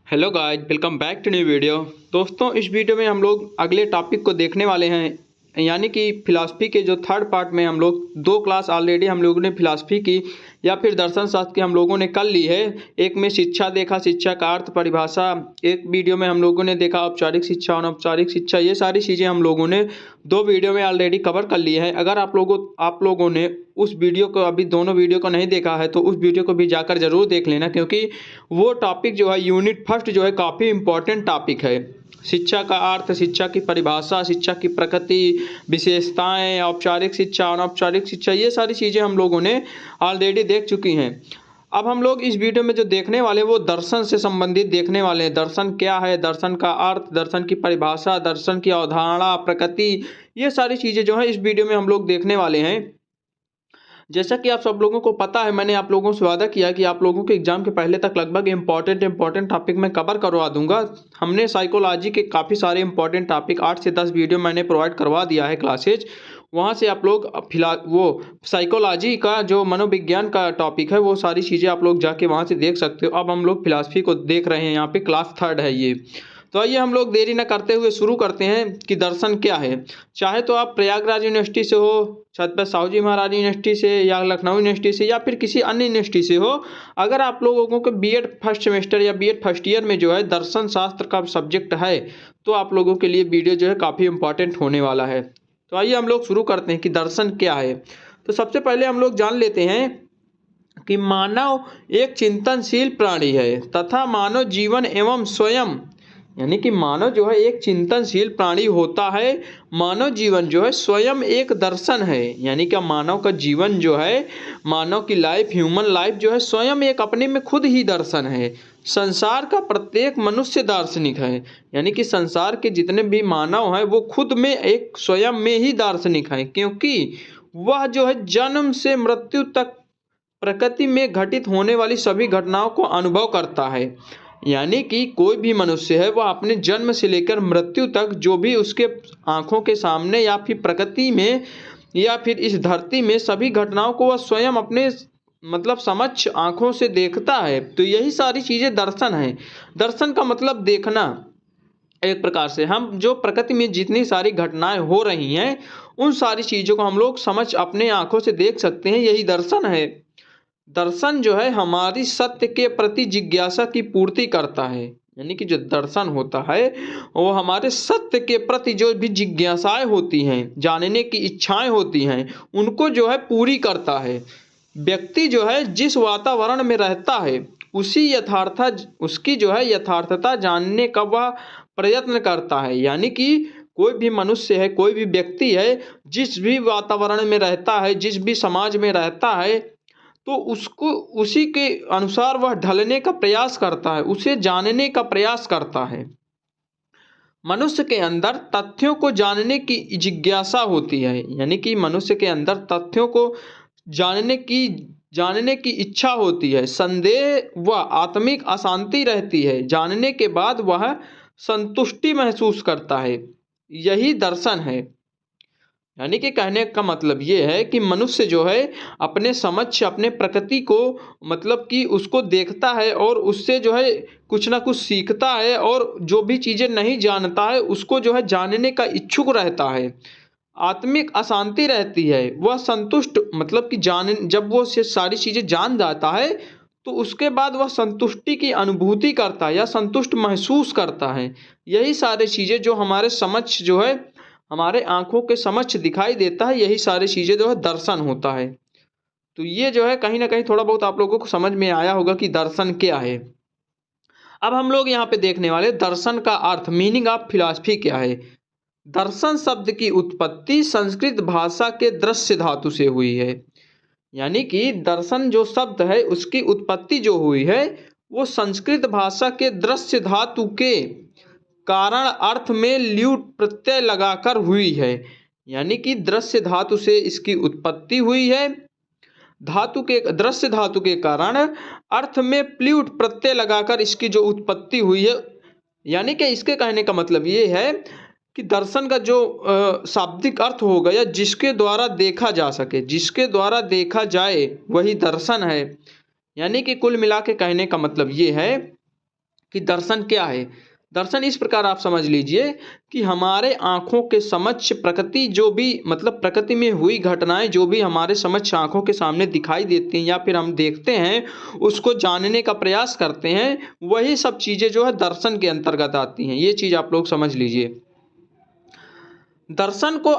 Hello guys, welcome back to new video. दोस्तों, इस video में हम लोग अगले टॉपिक को देखने वाले हैं, यानी कि फिलॉसफी के जो थर्ड पार्ट में हम लोग दो क्लास ऑलरेडी हम लोगों ने फिलॉसफी की या फिर दर्शन शास्त्र की हम लोगों ने कर ली है। एक में शिक्षा देखा, शिक्षा का अर्थ, परिभाषा। एक वीडियो में हम लोगों ने देखा औपचारिक शिक्षा, अनौपचारिक शिक्षा। ये सारी चीज़ें हम लोगों ने दो वीडियो में ऑलरेडी कवर कर ली है। अगर आप लोगों ने उस वीडियो को अभी दोनों वीडियो को नहीं देखा है तो उस वीडियो को भी जाकर ज़रूर देख लेना, क्योंकि वो टॉपिक जो है यूनिट फर्स्ट जो है काफ़ी इम्पोर्टेंट टॉपिक है। शिक्षा का अर्थ, शिक्षा की परिभाषा, शिक्षा की प्रकृति, विशेषताएं, औपचारिक शिक्षा, अनौपचारिक शिक्षा, ये सारी चीज़ें हम लोगों ने ऑलरेडी देख चुकी हैं। अब हम लोग इस वीडियो में जो देखने वाले वो दर्शन से संबंधित देखने वाले हैं। दर्शन क्या है, दर्शन का अर्थ, दर्शन की परिभाषा, दर्शन की अवधारणा, प्रकृति, ये सारी चीज़ें जो है इस वीडियो में हम लोग देखने वाले हैं। जैसा कि आप सब लोगों को पता है, मैंने आप लोगों से वादा किया कि आप लोगों के एग्जाम के पहले तक लगभग इंपॉर्टेंट टॉपिक मैं कवर करवा दूंगा। हमने साइकोलॉजी के काफ़ी सारे इंपॉर्टेंट टॉपिक 8 से 10 वीडियो मैंने प्रोवाइड करवा दिया है क्लासेज। वहाँ से आप लोग फिलहाल वो साइकोलॉजी का जो मनोविज्ञान का टॉपिक है वो सारी चीज़ें आप लोग जाके वहाँ से देख सकते हो। अब हम लोग फिलॉसफी को देख रहे हैं, यहाँ पे क्लास थर्ड है ये। तो आइए हम लोग देरी न करते हुए शुरू करते हैं कि दर्शन क्या है। चाहे तो आप प्रयागराज यूनिवर्सिटी से हो, छत्रपति साहू जी महाराज यूनिवर्सिटी से, या लखनऊ यूनिवर्सिटी से, या फिर किसी अन्य यूनिवर्सिटी से हो, अगर आप लोगों को बीएड फर्स्ट सेमेस्टर या बीएड फर्स्ट ईयर में जो है दर्शन शास्त्र का सब्जेक्ट है तो आप लोगों के लिए वीडियो जो है काफ़ी इंपॉर्टेंट होने वाला है। तो आइए हम लोग शुरू करते हैं कि दर्शन क्या है। तो सबसे पहले हम लोग जान लेते हैं कि मानव एक चिंतनशील प्राणी है तथा मानव जीवन एवं स्वयं, यानी कि मानव जो है एक चिंतनशील प्राणी होता है। मानव जीवन जो है स्वयं एक दर्शन है, यानी कि मानव का जीवन जो है, मानव की लाइफ, ह्यूमन लाइफ जो है स्वयं एक अपने में खुद ही दर्शन है। संसार का प्रत्येक मनुष्य दार्शनिक है, यानी कि संसार के जितने भी मानव हैं वो खुद में एक स्वयं में ही दार्शनिक हैं, क्योंकि वह जो है जन्म से मृत्यु तक प्रकृति में घटित होने वाली सभी घटनाओं को अनुभव करता है। यानी कि कोई भी मनुष्य है वह अपने जन्म से लेकर मृत्यु तक जो भी उसके आंखों के सामने या फिर प्रकृति में या फिर इस धरती में सभी घटनाओं को वह स्वयं अपने समक्ष आंखों से देखता है। तो यही सारी चीज़ें दर्शन है। दर्शन का मतलब देखना। एक प्रकार से हम जो प्रकृति में जितनी सारी घटनाएं हो रही हैं उन सारी चीज़ों को हम लोग समझ अपने आंखों से देख सकते हैं, यही दर्शन है। दर्शन जो है हमारी सत्य के प्रति जिज्ञासा की पूर्ति करता है, यानी कि जो दर्शन होता है वो हमारे सत्य के प्रति जो भी जिज्ञासाएं होती हैं, जानने की इच्छाएं होती हैं, उनको जो है पूरी करता है। व्यक्ति जो है जिस वातावरण में रहता है उसकी जो है यथार्थता जानने का वह प्रयत्न करता है। यानी कि कोई भी मनुष्य है, कोई भी व्यक्ति है, जिस भी वातावरण में रहता है, जिस भी समाज में रहता है, तो उसको उसी के अनुसार वह ढलने का प्रयास करता है, उसे जानने का प्रयास करता है। मनुष्य के अंदर तथ्यों को जानने की जिज्ञासा होती है, यानी कि मनुष्य के अंदर तथ्यों को जानने की इच्छा होती है। संदेह व आत्मिक अशांति रहती है, जानने के बाद वह संतुष्टि महसूस करता है। यही दर्शन है। यानी कि कहने का मतलब ये है कि मनुष्य जो है अपने समक्ष अपने प्रकृति को कि उसको देखता है और उससे जो है कुछ ना कुछ सीखता है, और जो भी चीज़ें नहीं जानता है उसको जो है जानने का इच्छुक रहता है। आत्मिक अशांति रहती है, वह संतुष्ट कि जब वो से सारी चीज़ें जान जाता है तो उसके बाद वह संतुष्टि की अनुभूति करता है या संतुष्ट महसूस करता है। यही सारी चीज़ें जो हमारे समक्ष जो है हमारे आंखों के समक्ष दिखाई देता है, यही सारी चीज़ें जो है दर्शन होता है। तो ये जो है कहीं ना कहीं थोड़ा बहुत आप लोगों को समझ में आया होगा कि दर्शन क्या है। अब हम लोग यहाँ पे देखने वाले दर्शन का अर्थ, मीनिंग ऑफ फिलॉसफी क्या है। दर्शन शब्द की उत्पत्ति संस्कृत भाषा के दृश्य धातु से हुई है, यानी कि दर्शन जो शब्द है उसकी उत्पत्ति जो हुई है वो संस्कृत भाषा के दृश्य धातु के कारण अर्थ में ल्यूट प्रत्यय लगाकर हुई है। यानी कि दृश्य धातु से इसकी उत्पत्ति हुई है। दृश्य धातु के कारण अर्थ में प्ल्यूट प्रत्यय लगाकर इसकी जो उत्पत्ति हुई है। यानी कि इसके कहने का मतलब ये है कि दर्शन का जो शाब्दिक अर्थ हो गया, जिसके द्वारा देखा जा सके, जिसके द्वारा देखा जाए, वही दर्शन है। यानी कि कुल मिला के कहने का मतलब ये है कि दर्शन क्या है। दर्शन इस प्रकार आप समझ लीजिए कि हमारे आँखों के समक्ष प्रकृति जो भी मतलब प्रकृति में हुई घटनाएं जो भी हमारे समक्ष आँखों के सामने दिखाई देती हैं या फिर हम देखते हैं, उसको जानने का प्रयास करते हैं, वही सब चीज़ें जो है दर्शन के अंतर्गत आती हैं। ये चीज़ आप लोग समझ लीजिए। दर्शन को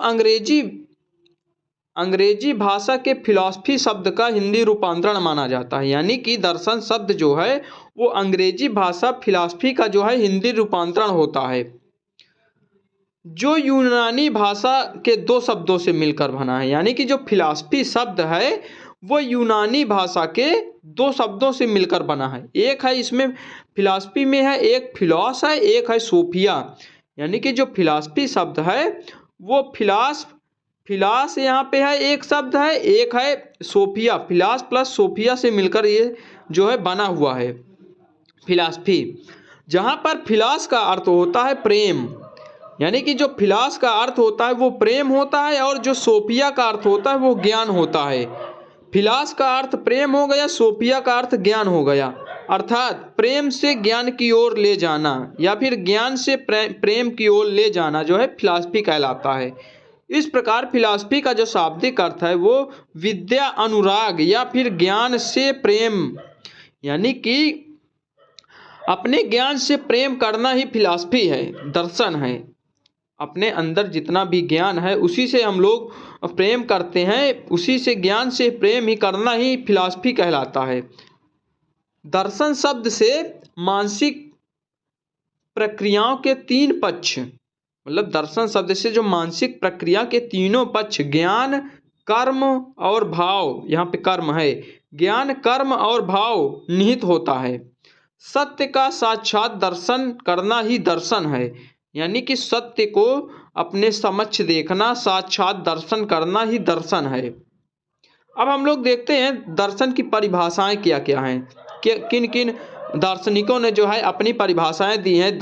अंग्रेजी भाषा के फिलॉसफी शब्द का हिंदी रूपांतरण माना जाता है। यानी कि दर्शन शब्द जो है वो अंग्रेजी भाषा फिलॉसफी का जो है हिंदी रूपांतरण होता है, जो यूनानी भाषा के दो शब्दों से मिलकर बना है। यानी कि जो फिलॉसफी शब्द है वो यूनानी भाषा के दो शब्दों से मिलकर बना है। एक है इसमें फिलॉसफी में है, एक फिलॉस है, एक है सोफिया। यानी कि जो फिलॉसफी शब्द है वो फिलास यहाँ पे है एक शब्द है, एक है सोफिया। फिलास प्लस सोफिया से मिलकर ये जो है बना हुआ है फिलॉसफी। जहाँ पर फिलास का अर्थ होता है प्रेम, यानी कि जो फिलास का अर्थ होता है वो प्रेम होता है, और जो सोफिया का अर्थ होता है वो ज्ञान होता है। फिलास का अर्थ प्रेम हो गया, सोफिया का अर्थ ज्ञान हो गया। अर्थात प्रेम से ज्ञान की ओर ले जाना या फिर ज्ञान से प्रेम की ओर ले जाना जो है फिलॉसफी कहलाता है। इस प्रकार फिलॉसफी का जो शाब्दिक अर्थ है वो विद्या अनुराग या फिर ज्ञान से प्रेम, यानी कि अपने ज्ञान से प्रेम करना ही फिलॉसफी है, दर्शन है। अपने अंदर जितना भी ज्ञान है उसी से हम लोग प्रेम करते हैं, उसी से ज्ञान से प्रेम ही करना ही फिलॉसफी कहलाता है। दर्शन शब्द से मानसिक प्रक्रियाओं के तीन पक्ष, मतलब दर्शन शब्द से जो मानसिक प्रक्रिया के तीनों पक्ष ज्ञान, कर्म और भाव, यहाँ पे कर्म है, ज्ञान, कर्म और भाव निहित होता है। सत्य का साक्षात दर्शन करना ही दर्शन है। यानी कि सत्य को अपने समक्ष देखना, साक्षात दर्शन करना ही दर्शन है। अब हम लोग देखते हैं दर्शन की परिभाषाएं क्या क्या हैं, किन किन दार्शनिकों ने जो है अपनी परिभाषाएं दी हैं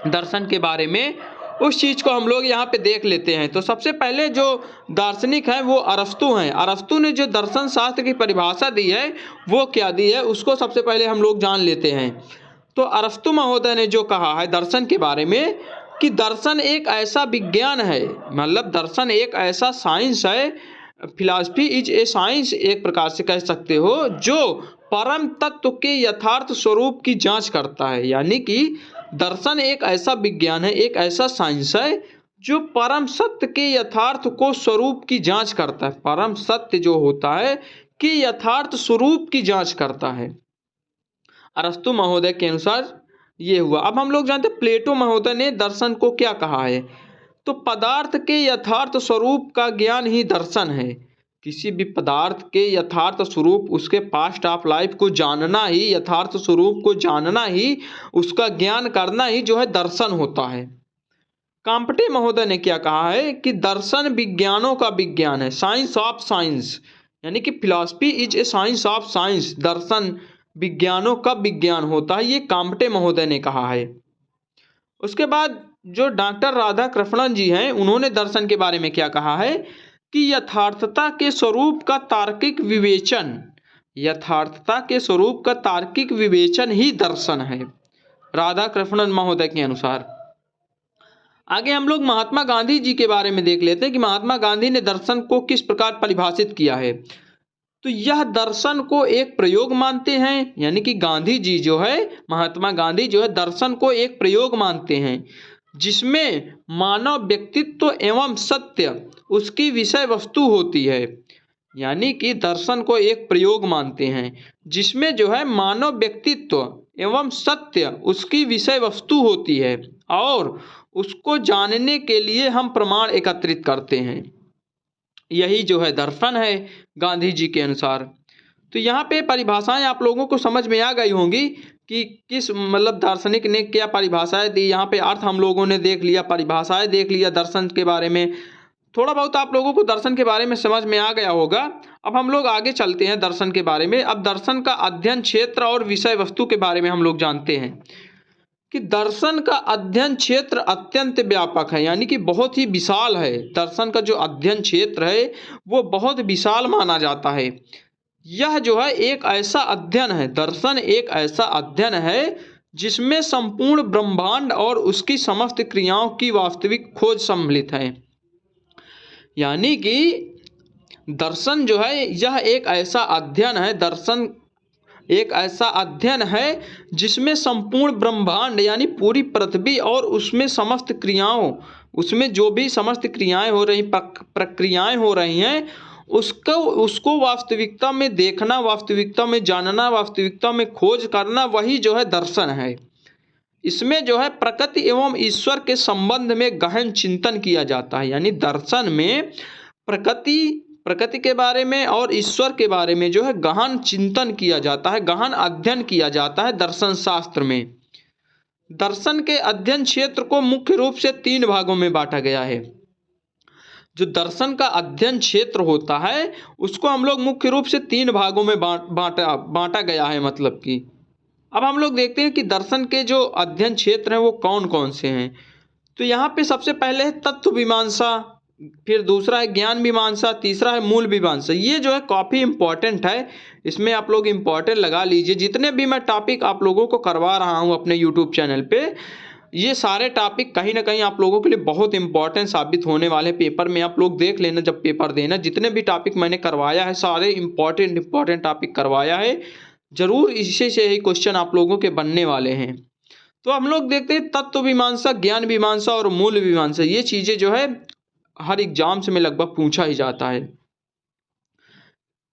दर्शन के बारे में, उस चीज़ को हम लोग यहाँ पे देख लेते हैं। तो सबसे पहले जो दार्शनिक हैं वो अरस्तु हैं। अरस्तु ने जो दर्शन शास्त्र की परिभाषा दी है वो क्या दी है उसको सबसे पहले हम लोग जान लेते हैं। तो अरस्तु महोदय ने जो कहा है दर्शन के बारे में कि दर्शन एक ऐसा विज्ञान है, मतलब दर्शन एक ऐसा साइंस है, फिलॉसफी इज ए साइंस एक प्रकार से कह सकते हो, जो परम तत्व के यथार्थ स्वरूप की जांच करता है। यानी कि दर्शन एक ऐसा विज्ञान है, एक ऐसा साइंस है जो परम सत्य के यथार्थ को स्वरूप की जांच करता है। परम सत्य जो होता है कि यथार्थ स्वरूप की जांच करता है, अरस्तु महोदय के अनुसार ये हुआ। अब हम लोग जानते हैं प्लेटो महोदय ने दर्शन को क्या कहा है। तो पदार्थ के यथार्थ स्वरूप का ज्ञान ही दर्शन है। किसी भी पदार्थ के यथार्थ स्वरूप, उसके पास्ट ऑफ लाइफ को जानना ही, यथार्थ स्वरूप को जानना ही, उसका ज्ञान करना ही जो है दर्शन होता है। काम्पटे महोदय ने क्या कहा है कि दर्शन विज्ञानों का विज्ञान है, साइंस ऑफ साइंस। यानी कि philosophy is a science of science, दर्शन विज्ञानों का विज्ञान होता है, ये काम्पटे महोदय ने कहा है। उसके बाद जो डॉक्टर राधा कृष्णन जी हैं उन्होंने दर्शन के बारे में क्या कहा है कि यथार्थता के स्वरूप का तार्किक विवेचन, यथार्थता के स्वरूप का तार्किक विवेचन ही दर्शन है, राधा कृष्णन महोदय के अनुसार। आगे हम लोग महात्मा गांधी जी के बारे में देख लेते हैं कि महात्मा गांधी ने दर्शन को किस प्रकार परिभाषित किया है। तो यह दर्शन को एक प्रयोग मानते हैं, यानी कि गांधी जी जो है, महात्मा गांधी जो है दर्शन को एक प्रयोग मानते हैं जिसमें मानव व्यक्तित्व एवं सत्य उसकी विषय वस्तु होती है। यानी कि दर्शन को एक प्रयोग मानते हैं जिसमें जो है मानव व्यक्तित्व एवं सत्य उसकी विषय वस्तु होती है और उसको जानने के लिए हम प्रमाण एकत्रित करते हैं। यही जो है दर्शन है गांधी जी के अनुसार। तो यहाँ पे परिभाषाएं आप लोगों को समझ में आ गई होंगी कि किस मतलब दार्शनिक ने क्या परिभाषाएं दी। यहाँ पे अर्थ हम लोगों ने देख लिया, परिभाषाएं देख लिया, दर्शन के बारे में थोड़ा बहुत आप लोगों को दर्शन के बारे में समझ में आ गया होगा। अब हम लोग आगे चलते हैं दर्शन के बारे में। अब दर्शन का अध्ययन क्षेत्र और विषय वस्तु के बारे में हम लोग जानते हैं कि दर्शन का अध्ययन क्षेत्र अत्यंत व्यापक है, यानी कि बहुत ही विशाल है। दर्शन का जो अध्ययन क्षेत्र है वो बहुत विशाल माना जाता है। यह जो है एक ऐसा अध्ययन है, दर्शन एक ऐसा अध्ययन है जिसमें संपूर्ण ब्रह्मांड और उसकी समस्त क्रियाओं की वास्तविक खोज सम्मिलित है। यानी कि दर्शन जो है यह एक ऐसा अध्ययन है, दर्शन एक ऐसा अध्ययन है जिसमें संपूर्ण ब्रह्मांड यानी पूरी पृथ्वी और उसमें समस्त क्रियाओं, उसमें जो भी समस्त क्रियाएं हो रही, प्रक्रियाएं हो रही हैं, उसको वास्तविकता में देखना, वास्तविकता में जानना, वास्तविकता में खोज करना, वही जो है दर्शन है। इसमें जो है प्रकृति एवं ईश्वर के संबंध में गहन चिंतन किया जाता है। यानी दर्शन में प्रकृति के बारे में और ईश्वर के बारे में जो है गहन चिंतन किया जाता है, गहन अध्ययन किया जाता है दर्शन शास्त्र में। दर्शन के अध्ययन क्षेत्र को मुख्य रूप से 3 भागों में बांटा गया है। जो दर्शन का अध्ययन क्षेत्र होता है उसको हम लोग मुख्य रूप से 3 भागों में बांटा गया है। मतलब कि अब हम लोग देखते हैं कि दर्शन के जो अध्ययन क्षेत्र हैं वो कौन कौन से हैं। तो यहाँ पे सबसे पहले है तत्व मीमांसा, फिर दूसरा है ज्ञान मीमांसा, तीसरा है मूल मीमांसा। ये जो है काफ़ी इंपॉर्टेंट है, इसमें आप लोग इंपॉर्टेंट लगा लीजिए। जितने भी मैं टॉपिक आप लोगों को करवा रहा हूँ अपने यूट्यूब चैनल पे, ये सारे टॉपिक कहीं ना कहीं आप लोगों के लिए बहुत इंपॉर्टेंट साबित होने वाले हैं। पेपर में आप लोग देख लेना, जब पेपर देना, जितने भी टॉपिक मैंने करवाया है सारे इंपॉर्टेंट टॉपिक करवाया है। जरूर इसी से ही क्वेश्चन आप लोगों के बनने वाले हैं। तो हम लोग देखते हैं तत्व मीमांसा, ज्ञान मीमांसा और मूल मीमांसा। ये चीज़ें जो है हर एग्जाम से में लगभग पूछा ही जाता है।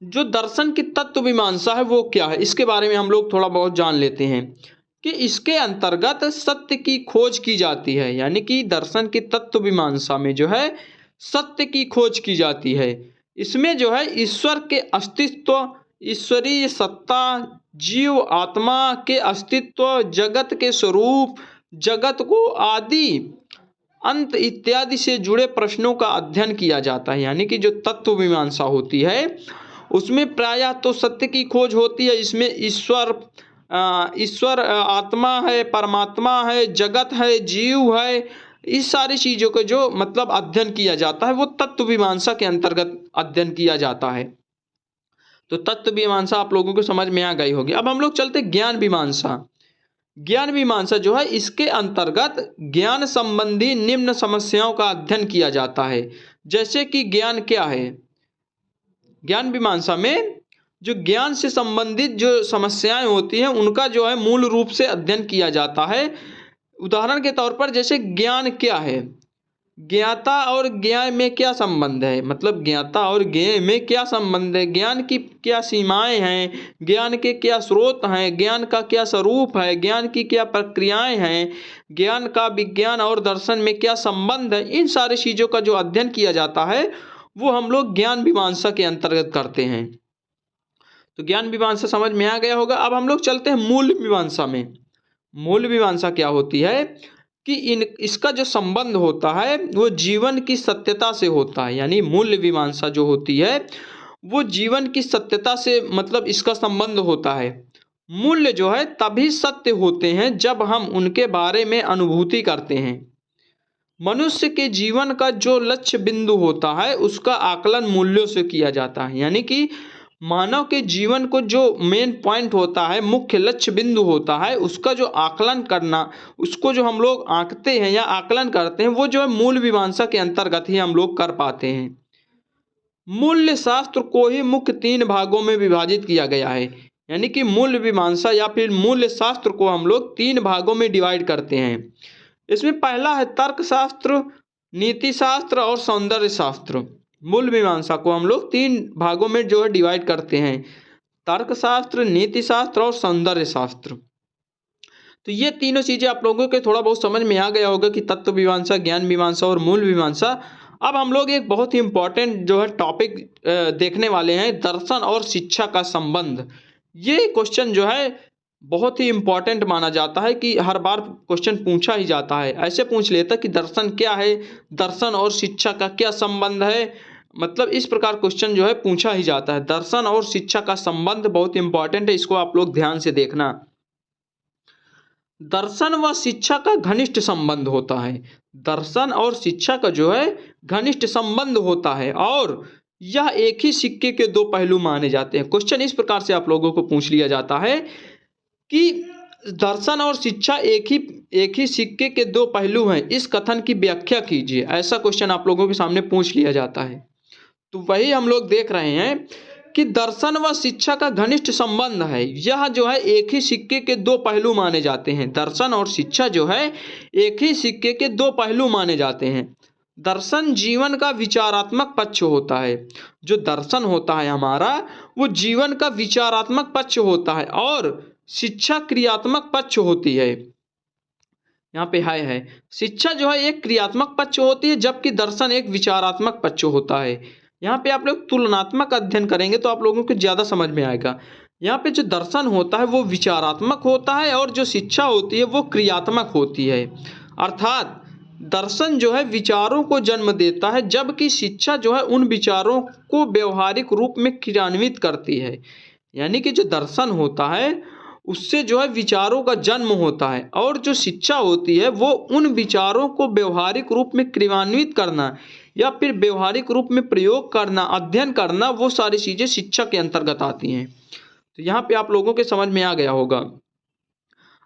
जो दर्शन की तत्व मीमांसा है वो क्या है, इसके बारे में हम लोग थोड़ा बहुत जान लेते हैं कि इसके अंतर्गत सत्य की खोज की जाती है। यानी कि दर्शन की तत्व मीमांसा में जो है सत्य की खोज की जाती है। इसमें जो है ईश्वर के अस्तित्व, ईश्वरीय सत्ता, जीव आत्मा के अस्तित्व, जगत के स्वरूप, जगत को आदि अंत इत्यादि से जुड़े प्रश्नों का अध्ययन किया जाता है। यानी कि जो तत्व मीमांसा होती है उसमें प्रायः तो सत्य की खोज होती है। इसमें ईश्वर आत्मा है, परमात्मा है, जगत है, जीव है, इस सारी चीज़ों का जो मतलब अध्ययन किया जाता है वो तत्व मीमांसा के अंतर्गत अध्ययन किया जाता है। तो तत्व मीमांसा आप लोगों को समझ में आ गई होगी। अब हम लोग चलते ज्ञान मीमांसा। ज्ञान मीमांसा जो है इसके अंतर्गत ज्ञान संबंधी निम्न समस्याओं का अध्ययन किया जाता है। जैसे कि ज्ञान क्या है, ज्ञान मीमांसा में जो ज्ञान से संबंधित जो समस्याएं होती हैं उनका जो है मूल रूप से अध्ययन किया जाता है। उदाहरण के तौर पर जैसे ज्ञान क्या है, ज्ञाता और ज्ञेय में क्या संबंध है, मतलब ज्ञाता और ज्ञेय में क्या संबंध है, ज्ञान की क्या सीमाएं हैं, ज्ञान के क्या स्रोत हैं, ज्ञान का क्या स्वरूप है, ज्ञान की क्या प्रक्रियाएं हैं, ज्ञान का विज्ञान और दर्शन में क्या संबंध है। इन सारी चीज़ों का जो अध्ययन किया जाता है वो हम लोग ज्ञान मीमांसा के अंतर्गत करते हैं। तो ज्ञान मीमांसा समझ में आ गया होगा। अब हम लोग चलते हैं मूल मीमांसा में। मूल मीमांसा क्या होती है कि इसका जो संबंध होता है वो जीवन की सत्यता से होता है। यानी मूल्य मीमांसा जो होती है वो जीवन की सत्यता से मतलब इसका संबंध होता है। मूल्य जो है तभी सत्य होते हैं जब हम उनके बारे में अनुभूति करते हैं। मनुष्य के जीवन का जो लक्ष्य बिंदु होता है उसका आकलन मूल्यों से किया जाता है। यानी कि मानव के जीवन को जो मेन पॉइंट होता है, मुख्य लक्ष्य बिंदु होता है, उसका जो आकलन करना, उसको जो हम लोग आंकते हैं या आकलन करते हैं वो जो है मूल मीमांसा के अंतर्गत ही हम लोग कर पाते हैं। मूल्य शास्त्र को ही मुख्य 3 भागों में विभाजित किया गया है। यानी कि मूल्य मीमांसा या फिर मूल्य शास्त्र को हम लोग 3 भागों में डिवाइड करते हैं। इसमें पहला है तर्कशास्त्र, नीति शास्त्र और सौंदर्य शास्त्र। मूल मीमांसा को हम लोग 3 भागों में जो है डिवाइड करते हैं, तर्कशास्त्र, नीति शास्त्र और सौंदर्य शास्त्र। तो ये तीनों चीज़ें आप लोगों के थोड़ा बहुत समझ में आ गया होगा कि तत्व मीमांसा, ज्ञान मीमांसा और मूल मीमांसा। अब हम लोग एक बहुत ही इंपॉर्टेंट जो है टॉपिक देखने वाले हैं, दर्शन और शिक्षा का संबंध। ये क्वेश्चन जो है बहुत ही इंपॉर्टेंट माना जाता है कि हर बार क्वेश्चन पूछा ही जाता है। ऐसे पूछ लेता कि दर्शन क्या है, दर्शन और शिक्षा का क्या संबंध है, मतलब इस प्रकार क्वेश्चन जो है पूछा ही जाता है। दर्शन और शिक्षा का संबंध बहुत इंपॉर्टेंट है, इसको आप लोग ध्यान से देखना। दर्शन व शिक्षा का घनिष्ठ संबंध होता है। दर्शन और शिक्षा का जो है घनिष्ठ संबंध होता है और यह एक ही सिक्के के दो पहलू माने जाते हैं। क्वेश्चन इस प्रकार से आप लोगों को पूछ लिया जाता है कि दर्शन और शिक्षा एक ही सिक्के के दो पहलू हैं, इस कथन की व्याख्या कीजिए। ऐसा क्वेश्चन आप लोगों के सामने पूछ लिया जाता है। तो वही हम लोग देख रहे हैं कि दर्शन व शिक्षा का घनिष्ठ संबंध है। यह जो है एक ही सिक्के के दो पहलू माने जाते हैं। दर्शन और शिक्षा जो है एक ही सिक्के के दो पहलू माने जाते हैं। दर्शन जीवन का विचारात्मक पक्ष होता है। जो दर्शन होता है हमारा, वो जीवन का विचारात्मक पक्ष होता है, और शिक्षा क्रियात्मक पक्ष होती है। यहाँ पे है शिक्षा जो है एक क्रियात्मक पक्ष होती है, जबकि दर्शन एक विचारात्मक पक्ष होता है। यहाँ पे आप लोग तुलनात्मक अध्ययन करेंगे तो आप लोगों को ज़्यादा समझ में आएगा। यहाँ पे जो दर्शन होता है वो विचारात्मक होता है, और जो शिक्षा होती है वो क्रियात्मक होती है। अर्थात दर्शन जो है विचारों को जन्म देता है, जबकि शिक्षा जो है उन विचारों को व्यवहारिक रूप में क्रियान्वित करती है। यानी कि जो दर्शन होता है उससे जो है विचारों का जन्म होता है, और जो शिक्षा होती है वो उन विचारों को व्यवहारिक रूप में क्रियान्वित करना या फिर व्यवहारिक रूप में प्रयोग करना, अध्ययन करना, वो सारी चीज़ें शिक्षा के अंतर्गत आती हैं। तो यहाँ पे आप लोगों के समझ में आ गया होगा।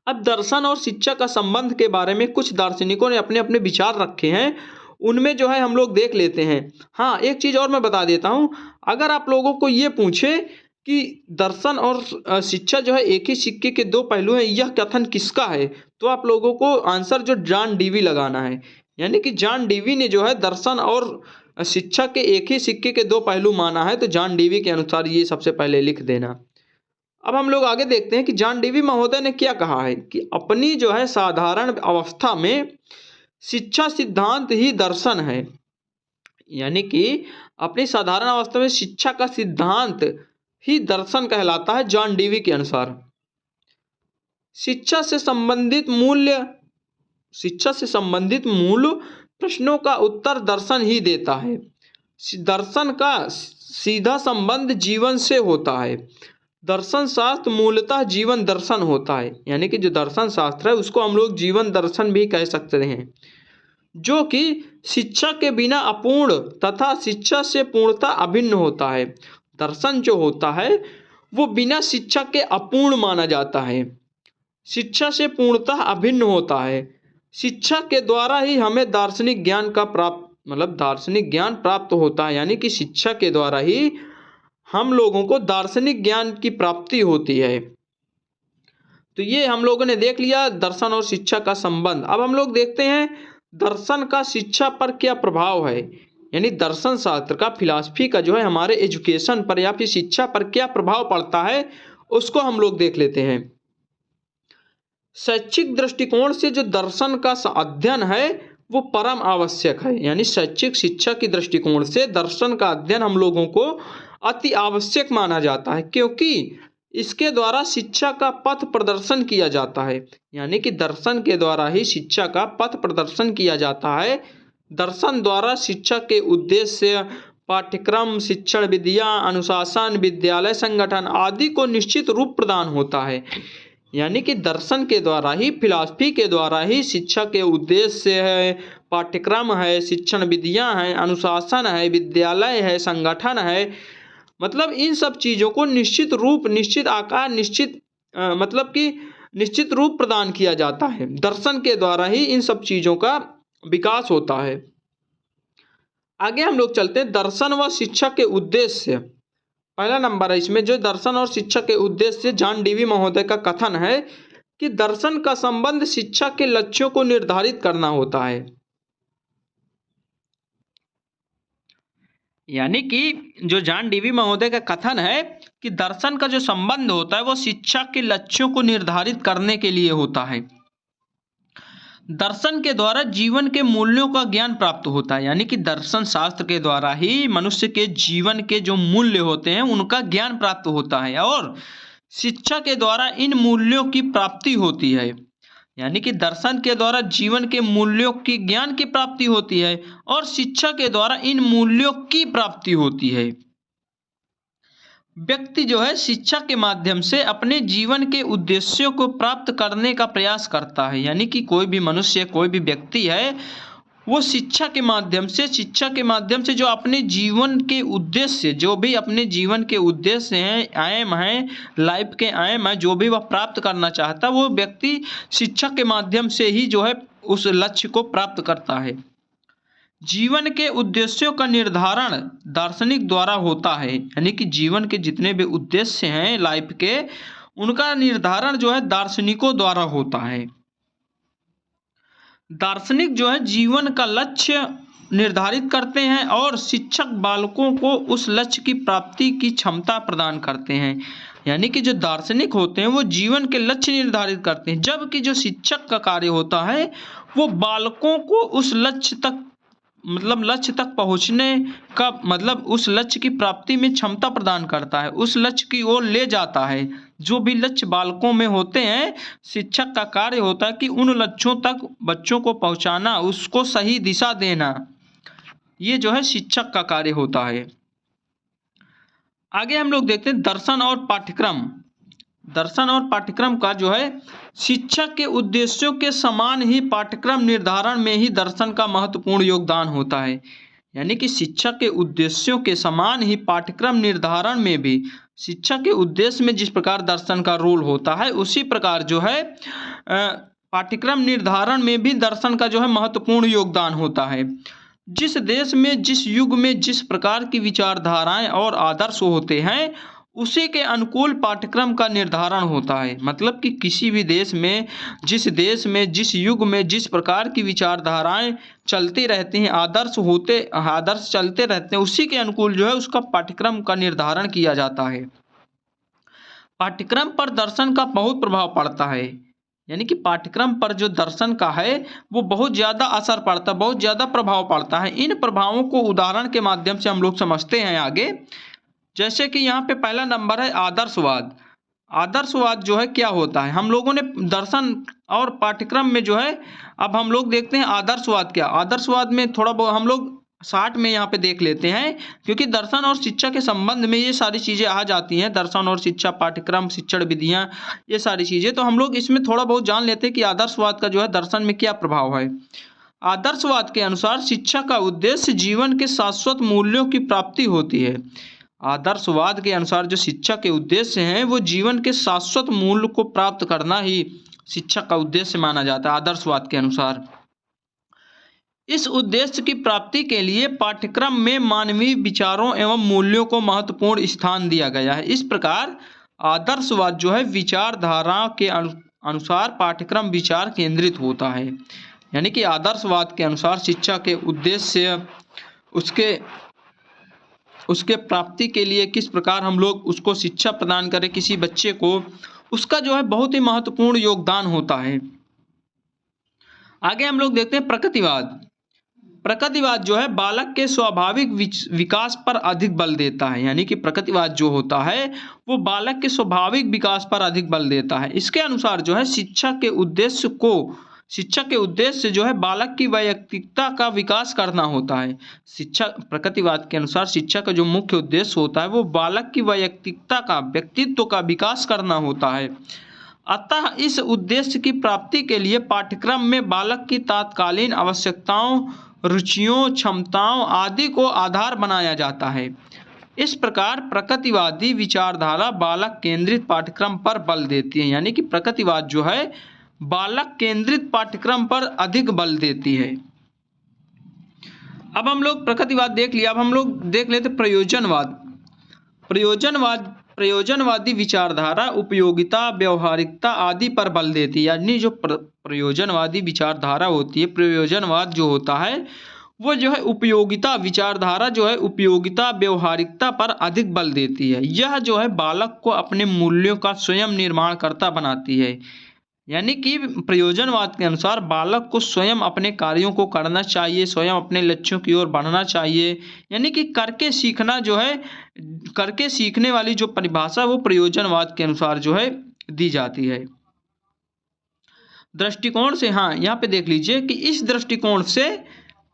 अब दर्शन और शिक्षा का संबंध के बारे में कुछ दार्शनिकों ने अपने अपने विचार रखे हैं, उनमें जो है हम लोग देख लेते हैं। हाँ, एक चीज़ और मैं बता देता हूँ। अगर आप लोगों को ये पूछे कि दर्शन और शिक्षा जो है एक ही सिक्के के दो पहलू हैं, यह कथन किसका है, तो आप लोगों को आंसर जो जॉन डीवी लगाना है। यानी कि जॉन डीवी ने जो है दर्शन और शिक्षा के एक ही सिक्के के दो पहलू माना है, तो जॉन डीवी के अनुसार ये सबसे पहले लिख देना। अब हम लोग आगे देखते हैं कि जॉन डीवी महोदय ने क्या कहा है कि अपनी जो है साधारण अवस्था में शिक्षा सिद्धांत ही दर्शन है। यानी कि अपनी साधारण अवस्था में शिक्षा का सिद्धांत ही दर्शन कहलाता है जॉन डीवी के अनुसार। शिक्षा से संबंधित मूल प्रश्नों का उत्तर दर्शन ही देता है। दर्शन का सीधा संबंध जीवन से होता है। दर्शन शास्त्र मूलतः जीवन दर्शन होता है। यानी कि जो दर्शन शास्त्र है उसको हम लोग जीवन दर्शन भी कह सकते हैं, जो कि शिक्षा के बिना अपूर्ण तथा शिक्षा से पूर्णतः अभिन्न होता है। दर्शन जो होता है वो बिना शिक्षा के अपूर्ण माना जाता है, शिक्षा से पूर्णतः अभिन्न होता है। शिक्षा के द्वारा ही हमें दार्शनिक ज्ञान प्राप्त होता है। यानी कि शिक्षा के द्वारा ही हम लोगों को दार्शनिक ज्ञान की प्राप्ति होती है। तो ये हम लोगों ने देख लिया दर्शन और शिक्षा का संबंध। अब हम लोग देखते हैं दर्शन का शिक्षा पर क्या प्रभाव है। यानी दर्शन शास्त्र का, फिलॉसफी का जो है हमारे एजुकेशन पर या फिर शिक्षा पर क्या प्रभाव पड़ता है, उसको हम लोग देख लेते हैं। शैक्षिक दृष्टिकोण से जो दर्शन का अध्ययन है वो परम आवश्यक है। यानी शैक्षिक शिक्षा की दृष्टिकोण से दर्शन का अध्ययन हम लोगों को अति आवश्यक माना जाता है, क्योंकि इसके द्वारा शिक्षा का पथ प्रदर्शन किया जाता है। यानी कि दर्शन के द्वारा ही शिक्षा का पथ प्रदर्शन किया जाता है। दर्शन द्वारा शिक्षा के उद्देश्य, पाठ्यक्रम, शिक्षण विधियाँ, अनुशासन, विद्यालय संगठन आदि को निश्चित रूप प्रदान होता है। यानी कि दर्शन के द्वारा ही, फिलॉसफी के द्वारा ही शिक्षा के उद्देश्य है, पाठ्यक्रम है, शिक्षण विधियाँ हैं, अनुशासन है, विद्यालय है, संगठन है, मतलब इन सब चीज़ों को निश्चित रूप, निश्चित आकार, निश्चित रूप प्रदान किया जाता है। दर्शन के द्वारा ही इन सब चीज़ों का विकास होता है। आगे हम लोग चलते हैं दर्शन व शिक्षा के उद्देश्य। पहला नंबर है इसमें जो दर्शन और शिक्षा के उद्देश्य, जॉन डीवी महोदय का कथन है कि दर्शन का संबंध शिक्षा के लक्ष्यों को निर्धारित करना होता है। यानी कि जो जॉन डीवी महोदय का कथन है कि दर्शन का जो संबंध होता है वो शिक्षा के लक्ष्यों को निर्धारित करने के लिए होता है। दर्शन के द्वारा जीवन के मूल्यों का ज्ञान प्राप्त होता है। यानी कि दर्शन शास्त्र के द्वारा ही मनुष्य के जीवन के जो मूल्य होते हैं उनका ज्ञान प्राप्त होता है, और शिक्षा के द्वारा इन मूल्यों की प्राप्ति होती है। यानी कि दर्शन के द्वारा जीवन के मूल्यों की ज्ञान की प्राप्ति होती है, और शिक्षा के द्वारा इन मूल्यों की प्राप्ति होती है। व्यक्ति जो है शिक्षा के माध्यम से अपने जीवन के उद्देश्यों को प्राप्त करने का प्रयास करता है। यानी कि कोई भी मनुष्य, कोई भी व्यक्ति है, वो शिक्षा के माध्यम से जो अपने जीवन के उद्देश्य, जो भी अपने जीवन के उद्देश्य हैं, एम हैं, लाइफ के एम हैं, जो भी वह प्राप्त करना चाहता है, वो व्यक्ति शिक्षा के माध्यम से ही जो है उस लक्ष्य को प्राप्त करता है। जीवन के उद्देश्यों का निर्धारण दार्शनिक द्वारा होता है, यानी कि जीवन के जितने भी उद्देश्य हैं लाइफ के, उनका निर्धारण जो है दार्शनिकों द्वारा होता है। दार्शनिक जो है जीवन का लक्ष्य निर्धारित करते हैं और शिक्षक बालकों को उस लक्ष्य की प्राप्ति की क्षमता प्रदान करते हैं। यानी कि जो दार्शनिक होते हैं वो जीवन के लक्ष्य निर्धारित करते हैं, जबकि जो शिक्षक का कार्य होता है वो बालकों को उस लक्ष्य तक, मतलब लक्ष्य तक पहुंचने का मतलब उस लक्ष्य की प्राप्ति में क्षमता प्रदान करता है, उस लक्ष्य की ओर ले जाता है। जो भी लक्ष्य बालकों में होते हैं, शिक्षक का कार्य होता है कि उन लक्ष्यों तक बच्चों को पहुंचाना, उसको सही दिशा देना, ये जो है शिक्षक का कार्य होता है। आगे हम लोग देखते हैं दर्शन और पाठ्यक्रम। दर्शन और पाठ्यक्रम का जो है शिक्षक के उद्देश्यों के समान ही पाठ्यक्रम निर्धारण में ही दर्शन का महत्वपूर्ण योगदान होता है। यानी कि शिक्षक के उद्देश्यों के समान ही पाठ्यक्रम निर्धारण में भी, शिक्षक के उद्देश्य में जिस प्रकार दर्शन का रोल होता है, उसी प्रकार जो है पाठ्यक्रम निर्धारण में भी दर्शन का जो है महत्वपूर्ण योगदान होता है। जिस देश में, जिस युग में जिस प्रकार की विचारधाराएं और आदर्श होते हैं, उसी के अनुकूल पाठ्यक्रम का निर्धारण होता है। मतलब कि किसी भी देश में, जिस युग में जिस प्रकार की विचारधाराएं चलती रहती हैं, आदर्श चलते रहते हैं, उसी के अनुकूल जो है उसका पाठ्यक्रम का निर्धारण किया जाता है। पाठ्यक्रम पर दर्शन का बहुत प्रभाव पड़ता है। यानी कि पाठ्यक्रम पर जो दर्शन का है वो बहुत ज़्यादा असर पड़ता है, बहुत ज़्यादा प्रभाव पड़ता है। इन प्रभावों को उदाहरण के माध्यम से हम लोग समझते हैं आगे। जैसे कि यहाँ पे पहला नंबर है आदर्शवाद। आदर्शवाद जो है क्या होता है, हम लोगों ने दर्शन और पाठ्यक्रम में जो है, अब हम लोग देखते हैं आदर्शवाद क्या। आदर्शवाद में थोड़ा बहुत हम लोग शार्ट में यहाँ पे देख लेते हैं, क्योंकि दर्शन और शिक्षा के संबंध में ये सारी चीज़ें आ जाती हैं। दर्शन और शिक्षा, पाठ्यक्रम, शिक्षण विधियाँ, ये सारी चीज़ें, तो हम लोग इसमें थोड़ा बहुत जान लेते हैं कि आदर्शवाद का जो है दर्शन में क्या प्रभाव है। आदर्शवाद के अनुसार शिक्षा का उद्देश्य जीवन के शाश्वत मूल्यों की प्राप्ति होती है। आदर्शवाद के अनुसार जो शिक्षा के उद्देश्य हैं वो जीवन के शाश्वत मूल्य को प्राप्त करना ही शिक्षा का उद्देश्य माना जाता है आदर्शवाद के अनुसार। इस उद्देश्य की प्राप्ति के लिए पाठ्यक्रम में मानवीय विचारों एवं मूल्यों को महत्वपूर्ण स्थान दिया गया है। इस प्रकार आदर्शवाद जो है विचारधारा के अनुसार पाठ्यक्रम विचार केंद्रित होता है। यानी कि आदर्शवाद के अनुसार शिक्षा के उद्देश्य, उसके प्राप्ति के लिए किस प्रकार हम लोग उसको शिक्षा प्रदान करें किसी बच्चे को, उसका जो है बहुत ही महत्वपूर्ण योगदान होता है। आगे हम लोग देखते हैं प्रकृतिवाद। प्रकृतिवाद जो है बालक के स्वाभाविक विकास पर अधिक बल देता है। यानी कि प्रकृतिवाद जो होता है वो बालक के स्वाभाविक विकास पर अधिक बल देता है। इसके अनुसार जो है शिक्षा के उद्देश्य जो है बालक की वैयक्तिकता का विकास करना होता है। प्रकृतिवाद के अनुसार शिक्षा का जो मुख्य उद्देश्य होता है वो बालक की वैयक्तिकता का, व्यक्तित्व का विकास करना होता है। अतः इस उद्देश्य की प्राप्ति के लिए पाठ्यक्रम में बालक की तात्कालीन आवश्यकताओं, रुचियों, क्षमताओं आदि को आधार बनाया जाता है। इस प्रकार प्रकृतिवादी विचारधारा बालक केंद्रित पाठ्यक्रम पर बल देती है। यानी कि प्रकृतिवाद जो है बालक केंद्रित पाठ्यक्रम पर अधिक बल देती है। अब हम लोग प्रकृतिवाद देख लिया, अब हम लोग देख लेते प्रयोजनवाद। प्रयोजनवादी विचारधारा उपयोगिता, व्यवहारिकता आदि पर बल देती है। यानी जो प्रयोजनवादी विचारधारा होती है, प्रयोजनवाद जो होता है वो जो है उपयोगिता विचारधारा जो है उपयोगिता, व्यवहारिकता पर अधिक बल देती है। यह जो है बालक को अपने मूल्यों का स्वयं निर्माणकर्ता बनाती है। यानी कि प्रयोजनवाद के अनुसार बालक को स्वयं अपने कार्यों को करना चाहिए, स्वयं अपने लक्ष्यों की ओर बढ़ना चाहिए। यानी कि करके सीखना जो है, करके सीखने वाली जो परिभाषा वो प्रयोजनवाद के अनुसार जो है दी जाती है। दृष्टिकोण से, हाँ यहाँ पे देख लीजिए कि इस दृष्टिकोण से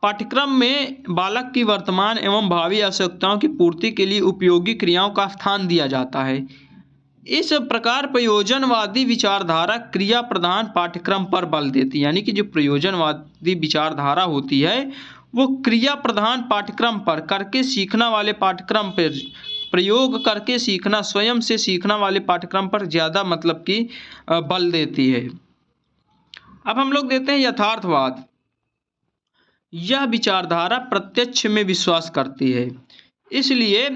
पाठ्यक्रम में बालक की वर्तमान एवं भावी आवश्यकताओं की पूर्ति के लिए उपयोगी क्रियाओं का स्थान दिया जाता है। इस प्रकार प्रयोजनवादी विचारधारा क्रिया प्रधान पाठ्यक्रम पर बल देती है, यानी कि जो प्रयोजनवादी विचारधारा होती है वो क्रिया प्रधान पाठ्यक्रम पर, करके सीखना वाले पाठ्यक्रम पर, प्रयोग करके सीखना, स्वयं से सीखना वाले पाठ्यक्रम पर ज़्यादा मतलब कि बल देती है। अब हम लोग देते हैं यथार्थवाद। यह विचारधारा प्रत्यक्ष में विश्वास करती है, इसलिए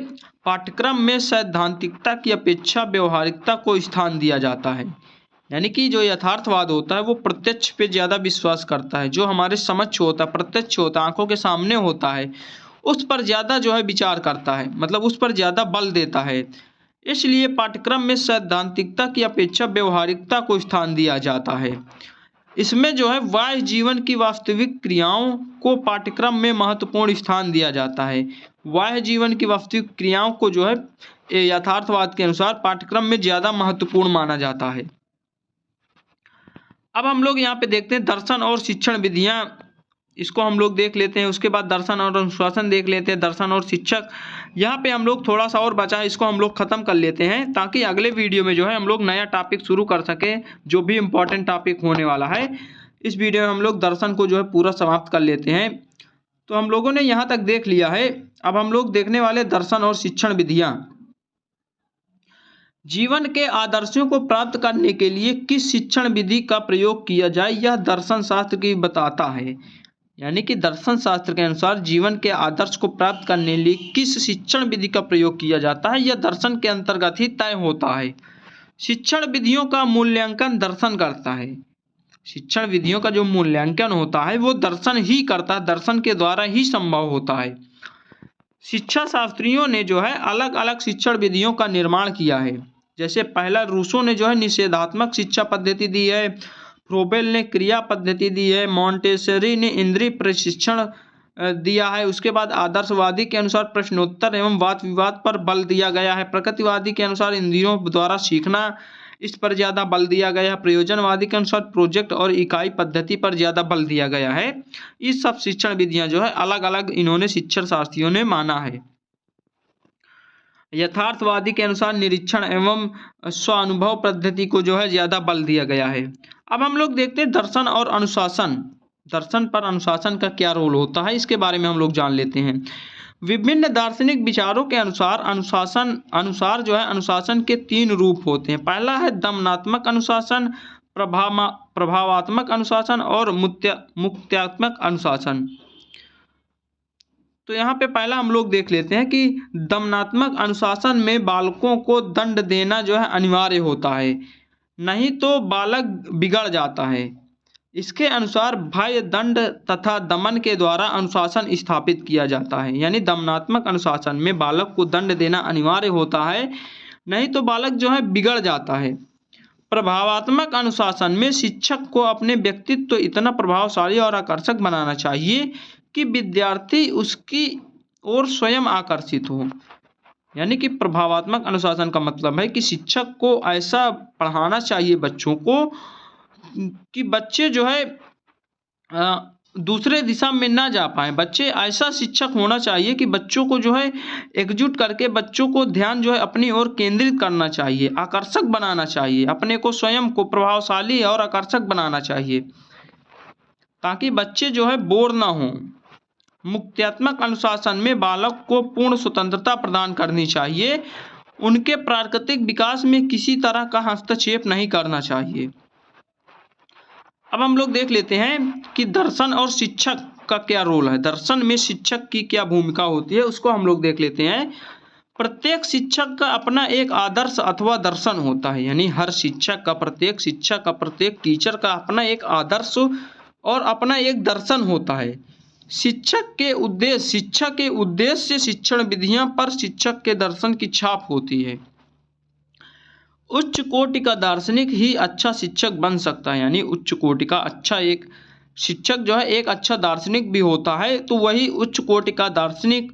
पाठ्यक्रम में सैद्धांतिकता की अपेक्षा व्यवहारिकता को स्थान दिया जाता है। यानी कि जो यथार्थवाद होता है वो प्रत्यक्ष पे ज़्यादा विश्वास करता है, जो हमारे समक्ष होता है, प्रत्यक्ष होता है, आंखों के सामने होता है, उस पर ज़्यादा जो है विचार करता है, मतलब उस पर ज़्यादा बल देता है। इसलिए पाठ्यक्रम में सैद्धांतिकता की अपेक्षा व्यवहारिकता को स्थान दिया जाता है। इसमें जो है बाह्य जीवन की वास्तविक क्रियाओं को पाठ्यक्रम में महत्वपूर्ण स्थान दिया जाता है। बाह्य जीवन की वास्तविक क्रियाओं को जो है यथार्थवाद के अनुसार पाठ्यक्रम में ज़्यादा महत्वपूर्ण माना जाता है। अब हम लोग यहाँ पे देखते हैं दर्शन और शिक्षण विधियाँ, इसको हम लोग देख लेते हैं। उसके बाद दर्शन और अनुशासन देख लेते हैं, दर्शन और शिक्षक। यहाँ पे हम लोग थोड़ा सा और बचा है, इसको हम लोग ख़त्म कर लेते हैं ताकि अगले वीडियो में जो है हम लोग नया टॉपिक शुरू कर सकें, जो भी इम्पोर्टेंट टॉपिक होने वाला है। इस वीडियो में हम लोग दर्शन को जो है पूरा समाप्त कर लेते हैं। तो हम लोगों ने यहाँ तक देख लिया है। अब हम लोग देखने वाले दर्शन और शिक्षण विधियाँ। जीवन के आदर्शों को प्राप्त करने के लिए किस शिक्षण विधि का प्रयोग किया जाए, यह दर्शन शास्त्र की बताता है। यानी कि दर्शन शास्त्र के अनुसार जीवन के आदर्श को प्राप्त करने के लिए किस शिक्षण विधि का प्रयोग किया जाता है, यह दर्शन के अंतर्गत ही तय होता है। शिक्षण विधियों का मूल्यांकन दर्शन करता है। शिक्षण विधियों का जो मूल्यांकन होता है वो दर्शन ही करता है, दर्शन के द्वारा ही संभव होता है। शिक्षा शास्त्रियों ने जो है अलग अलग शिक्षण विधियों का निर्माण किया है। जैसे पहला रूसो ने जो है निषेधात्मक शिक्षा पद्धति दी है, फ्रोबेल ने क्रिया पद्धति दी है, मॉन्टेसरी ने इंद्रिय प्रशिक्षण दिया है। उसके बाद आदर्शवादी के अनुसार प्रश्नोत्तर एवं वाद विवाद पर बल दिया गया है। प्रकृतिवादी के अनुसार इंद्रियों द्वारा सीखना, इस पर ज़्यादा बल दिया गया है। प्रयोजनवादी के अनुसार प्रोजेक्ट और इकाई पद्धति पर ज़्यादा बल दिया गया है। ये सब शिक्षण विधियाँ जो है अलग अलग इन्होंने शिक्षण शास्त्रियों ने माना है। यथार्थवादी के अनुसार निरीक्षण एवं स्वानुभव पद्धति को जो है ज़्यादा बल दिया गया है। अब हम लोग देखते हैं दर्शन और अनुशासन। दर्शन पर अनुशासन का क्या रोल होता है, इसके बारे में हम लोग जान लेते हैं। विभिन्न दार्शनिक विचारों के अनुसार जो है अनुशासन के 3 रूप होते हैं। पहला है दमनात्मक अनुशासन, प्रभावात्मक अनुशासन और मुक्त्यात्मक अनुशासन। तो यहाँ पे पहला हम लोग देख लेते हैं कि दमनात्मक अनुशासन में बालकों को दंड देना जो है अनिवार्य होता है, नहीं तो बालक बिगड़ जाता है। इसके अनुसार भय, दंड तथा दमन के द्वारा अनुशासन स्थापित किया जाता है। यानी दमनात्मक अनुशासन में बालक को दंड देना अनिवार्य होता है, नहीं तो बालक जो है बिगड़ जाता है। प्रभावात्मक अनुशासन में शिक्षक को अपने व्यक्तित्व इतना प्रभावशाली और आकर्षक बनाना चाहिए कि विद्यार्थी उसकी ओर स्वयं आकर्षित हो। यानी कि प्रभावात्मक अनुशासन का मतलब है कि शिक्षक को ऐसा पढ़ाना चाहिए बच्चों को कि बच्चे जो है दूसरे दिशा में ना जा पाए। बच्चे ऐसा शिक्षक होना चाहिए कि बच्चों को जो है एकजुट करके बच्चों को ध्यान जो है अपनी ओर केंद्रित करना चाहिए, आकर्षक बनाना चाहिए, अपने को स्वयं को प्रभावशाली और आकर्षक बनाना चाहिए ताकि बच्चे जो है बोर ना हों। मुक्त्यात्मक अनुशासन में बालक को पूर्ण स्वतंत्रता प्रदान करनी चाहिए, उनके प्राकृतिक विकास में किसी तरह का हस्तक्षेप नहीं करना चाहिए। अब हम लोग देख लेते हैं कि दर्शन और शिक्षक का क्या रोल है, दर्शन में शिक्षक की क्या भूमिका होती है, उसको हम लोग देख लेते हैं। प्रत्येक शिक्षक का अपना एक आदर्श अथवा दर्शन होता है। यानी हर शिक्षक का, प्रत्येक शिक्षक का, प्रत्येक टीचर का अपना एक आदर्श और अपना एक दर्शन होता है। शिक्षक के उद्देश्य शिक्षण विधियां पर शिक्षक के दर्शन की छाप होती है। उच्च कोटि का दार्शनिक ही अच्छा शिक्षक बन सकता है। यानी उच्च कोटि का अच्छा एक शिक्षक जो है एक अच्छा दार्शनिक भी होता है, तो वही उच्च कोटि का दार्शनिक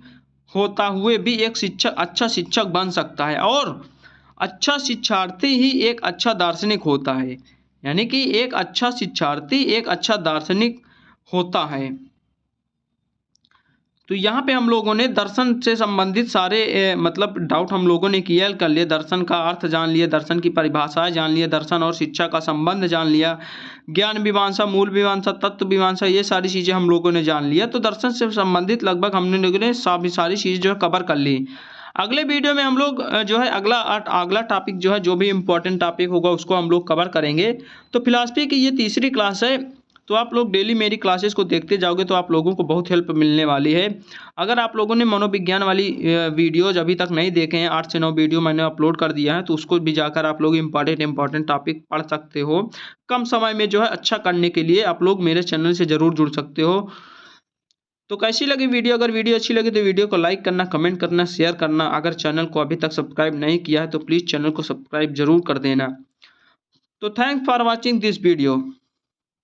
होता हुए भी एक अच्छा शिक्षक बन सकता है। और अच्छा शिक्षार्थी ही एक अच्छा दार्शनिक होता है। यानी कि एक अच्छा शिक्षार्थी एक अच्छा दार्शनिक होता है। तो यहाँ पे हम लोगों ने दर्शन से संबंधित सारे मतलब डाउट हम लोगों ने क्लियर कर लिए। दर्शन का अर्थ जान लिया, दर्शन की परिभाषाएं जान लिया, दर्शन और शिक्षा का संबंध जान लिया, ज्ञान मीमांसा, मूल मीमांसा, तत्व मीमांसा, ये सारी चीज़ें हम लोगों ने जान लिया। तो दर्शन से संबंधित लगभग हमने लोगों ने सारी चीज़ जो है कवर कर ली। अगले वीडियो में हम लोग जो है अगला टॉपिक जो है, जो भी इम्पोर्टेंट टॉपिक होगा उसको हम लोग कवर करेंगे। तो फिलॉसफी की ये तीसरी क्लास है, तो आप लोग डेली मेरी क्लासेस को देखते जाओगे तो आप लोगों को बहुत हेल्प मिलने वाली है। अगर आप लोगों ने मनोविज्ञान वाली वीडियोज अभी तक नहीं देखे हैं, 8 से 9 वीडियो मैंने अपलोड कर दिया है, तो उसको भी जाकर आप लोग इंपॉर्टेंट टॉपिक पढ़ सकते हो। कम समय में जो है अच्छा करने के लिए आप लोग मेरे चैनल से ज़रूर जुड़ सकते हो। तो कैसी लगी वीडियो? अगर वीडियो अच्छी लगी तो वीडियो को लाइक करना, कमेंट करना, शेयर करना। अगर चैनल को अभी तक सब्सक्राइब नहीं किया है तो प्लीज़ चैनल को सब्सक्राइब जरूर कर देना। तो thanks for watching this video.